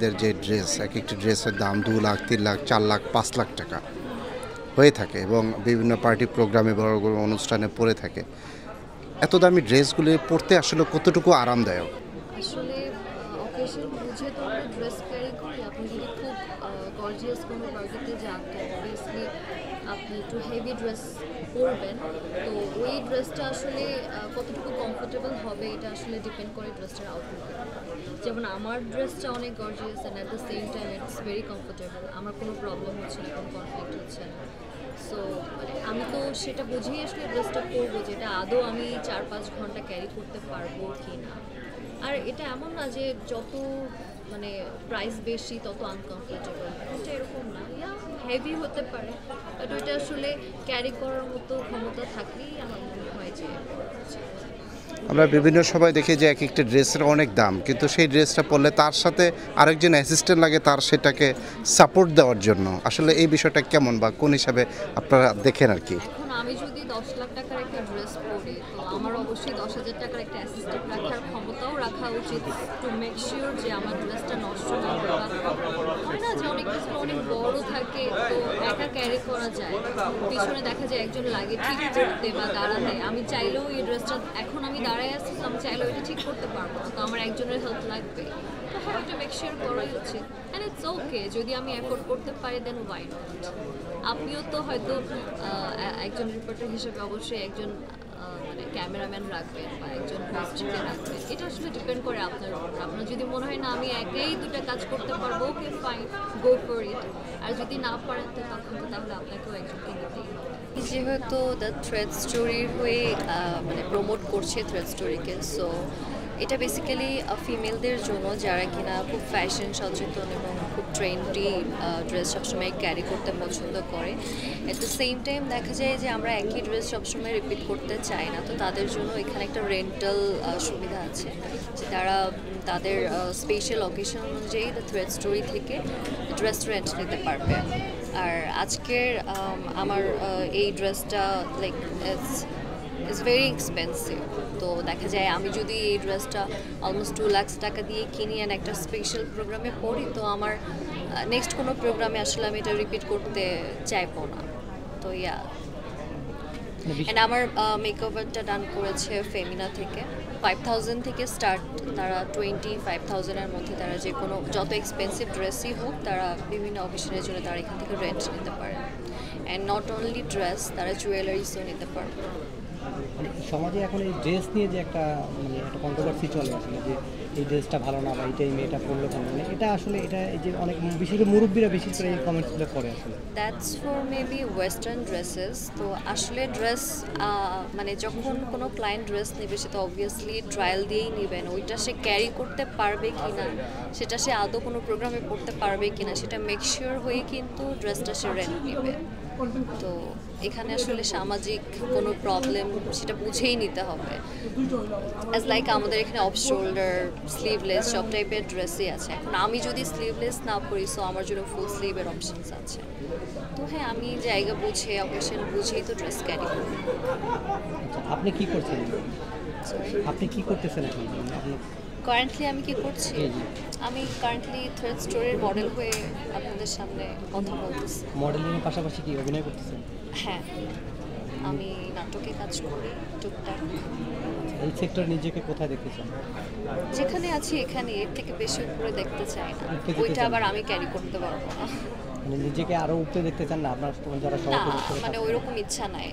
নারীদের যে ড্রেস, এক একটি ড্রেসের দাম 2 লাখ, 3 লাখ, 4 লাখ, 5 লাখ টাকা হয়ে থাকে এবং বিভিন্ন পার্টি প্রোগ্রামে বড় বড় অনুষ্ঠানে পরে থাকে। এত দামি ড্রেসগুলি পরতে আসলে কতটুকু আরামদায়ক? আসলে অকেশন বুঝে তো আমরা ড্রেস ক্যারি করি। আপনি যদি খুব গর্জিয়াস কোনো পার্টিতে যান তো অবভিয়াসলি আপনি একটু হেভি ড্রেস পরবেন। তো ওই ড্রেসটা আসলে কতটুকু কমফোর্টেবল হবে এটা আসলে ডিপেন্ড করে ড্রেসটার আউটলুকের উপর। যেমন আমার ড্রেসটা অনেক gorgeous and at the same time it's very comfortable, আমার কোনো প্রবলেম হচ্ছে না, কোনো কনফ্লিক্ট হচ্ছে না। সো মানে আমি তো সেটা বুঝেই আসলে ড্রেসটা পরবো যেটা আদৌ আমি 4-5 ঘন্টা ক্যারি করতে পারবো কি না। আর এটা এমন না যে যত মানে প্রাইস বেশি তত আনকমফোর্টেবল, এটা এরকম না। ইয়া হেভি হতে পারে বাট ওইটা আসলে ক্যারি করার মতো ক্ষমতা থাকলেই আমার মনে হয় যে আমরা বিভিন্ন সময় দেখি যে এক একটা ড্রেসের অনেক দাম, কিন্তু সেই ড্রেসটা পরলে তার সাথে আরেকজন অ্যাসিস্ট্যান্ট লাগে তার সেটাকে সাপোর্ট দেওয়ার জন্য। আসলে এই বিষয়টা কেমন বা কোন হিসাবে আপনারা দেখেন আর কি? এখন আমি যদি 10 লাখ টাকার একটা ড্রেস পরি তো আমার অবশ্যই 10,000 টাকার একটা অ্যাসিস্ট্যান্ট রাখার ক্ষমতাও রাখা উচিত টু মেক শিওর যে আমার ড্রেসটা নষ্ট না হয়। বা হয় না যে অনেক ড্রেসগুলো অনেক বড় থাকে তো একা ক্যারি করা যায়, পিছনে দেখা যায় একজন লাগে ঠিক করতে বা দাঁড়াতে। আমি চাইলেও এই ড্রেসটা এখন আমি দাঁড়ায় আছি তো আমি চাইলেও এটা ঠিক করতে পারবো না, তো আমার একজনের হেল্প লাগবে। তো হ্যাঁ এটা মেক শিওর করাই উচিত অ্যান্ড ইটস ওকে যদি আমি অ্যাফোর্ড করতে পারি দেন ওয়াই নট। আপনিও তো হয়তো একজন রিপোর্টার হিসেবে অবশ্যই একজন মানে ক্যামেরাম্যান রাখবেন বা একজন হোস্টকে রাখবেন, এটা আসলে ডিপেন্ড করে আপনার উপর। আপনার যদি মনে হয় না আমি একাই দুটা কাজ করতে পারবো, okay fine, go for it. আর যদি না পারেন তো তখন তো তাহলে আপনাকেও একজনকে নিতেই হবে। যেহেতু দ্য থ্রেড স্টোরির হয়ে মানে প্রমোট করছে থ্রেড স্টোরিকে, সো এটা বেসিক্যালি ফিমেলদের জন্য যারা কিনা খুব ফ্যাশন সচেতন এবং খুব ট্রেন্ডি ড্রেস সবসময় ক্যারি করতে পছন্দ করে। অ্যাট দ্য সেম টাইম দেখা যায় যে আমরা একই ড্রেস সবসময় রিপিট করতে চাই না, তো তাদের জন্য এখানে একটা রেন্টাল সুবিধা আছে যে তারা তাদের স্পেশাল অকেশন অনুযায়ী দ্য থ্রেড স্টোরি থেকে ড্রেস রেন্ট নিতে পারবে। আর আজকের আমার এই ড্রেসটা লাইক ইটস ভেরি এক্সপেন্সিভ। তো দেখা যায় আমি যদি এই ড্রেসটা অলমোস্ট 2 লাখ টাকা দিয়ে কিনি অ্যান্ড একটা স্পেশাল প্রোগ্রামে পড়ি তো আমার নেক্সট কোনো প্রোগ্রামে আসলে আমি এটা রিপিট করতে চাইবো না। তো ইয়া অ্যান্ড আমার মেকওভারটা ডান করেছে ফেমিনা থেকে। 5,000 থেকে স্টার্ট, তারা 25,000-এর মধ্যে তারা যে কোনো যত এক্সপেন্সিভ ড্রেসই হোক তারা বিভিন্ন অকেশনের জন্য তারা এখান থেকে রেন্ট নিতে পারে। অ্যান্ড নট অনলি ড্রেস, তারা জুয়েলারিসও নিতে পারবে। মানে সমাজে এখন এই ড্রেস নিয়ে যে একটা মানে একটা কন্ট্রোভার্সি চলে আসলে যে এই ড্রেসটা ভালো না বা এইটা এই মেয়েটা পরলে ভালো, মানে এটা আসলে এটা এই যে অনেক বিশেষ করে মুরব্বীরা বেশি করে এই কমেন্টসগুলো করে আসলে। That's for maybe western dresses. তো আসলে ড্রেস মানে যখন কোনো ক্লায়েন্ট ড্রেস নেবে সে তো অবভিয়াসলি ট্রায়াল দিয়েই নেবেন, ওইটা সে ক্যারি করতে পারবে কি না, সেটা সে আদৌ কোনো প্রোগ্রামে পড়তে পারবে কি না সেটা মেক শিওর হয়ে কিন্তু ড্রেসটা সে রেন্ট নেবে। তো এখানে আসলে সামাজিক কোনো প্রবলেম সেটা বুঝেই নিতে হবে। অ্যাজ লাইক আমাদের এখানে অফ শোল্ডার, স্লিভলেস সব টাইপের ড্রেসই আছে। এখন আমি যদি স্লিভলেস না পরি সো আমার জন্য ফুল স্লিভের অপশনস আছে। তো হ্যাঁ আমি জায়গা বুঝে অকেশন বুঝেই তো ড্রেস ক্যারি করি। আচ্ছা, আপনি কি করছেন? আপনি কি করতেছেন এখন? আপনি কারেন্টলি আমি কি করছি? আমি কারেন্টলি থ্রেড স্টোরির মডেল হয়ে আপনাদের সামনে কথা বলতেছি। মডেলিংয়ের পাশাপাশি কি অভিনয় করতেছেন? হ্যাঁ, আমি নাটকে কাজ করি টুকটাক। এই সেক্টর নিজেকে কোথায় দেখতে চান? যেখানে আছি এখানে, এর থেকে বেশি উপরে দেখতে চাই না, উপরে দেখতে ওইটা চান আবার আমি ক্যারি করতে পারবো না। মানে নিজেকে আরো উপরে দেখতে চান না আপনার যারা না সহকর্মী মানে ওইরকম ইচ্ছা নাই।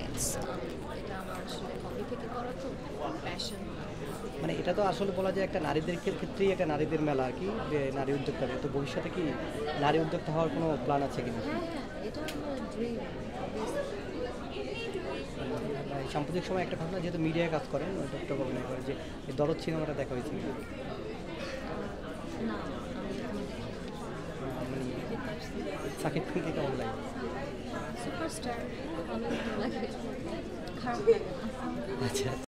এটা আমার আসলে হবি থেকে করা তো প্যাশন। মানে এটা তো আসলে বলা যায় একটা নারীদের ক্ষেত্রেই একটা নারীদের মেলা আর কি, যে নারী উদ্যোক্তা। তো ভবিষ্যতে কি নারী উদ্যোক্তা হওয়ার কোনো প্ল্যান আছে কিনা? হ্যাঁ হ্যাঁ এটা আমার ড্রিম। সাম্প্রতিক সময় একটা ঘটনা, যেহেতু মিডিয়ায় কাজ করেন, ডক্টর অভিনয় করেন, যে এই দরদ সিনেমাটা দেখা হয়েছে না মানে সাকিব খানকে কেমন লাগে? সুপারস্টার, ভালো লাগে, খারাপ লাগে না। আচ্ছা।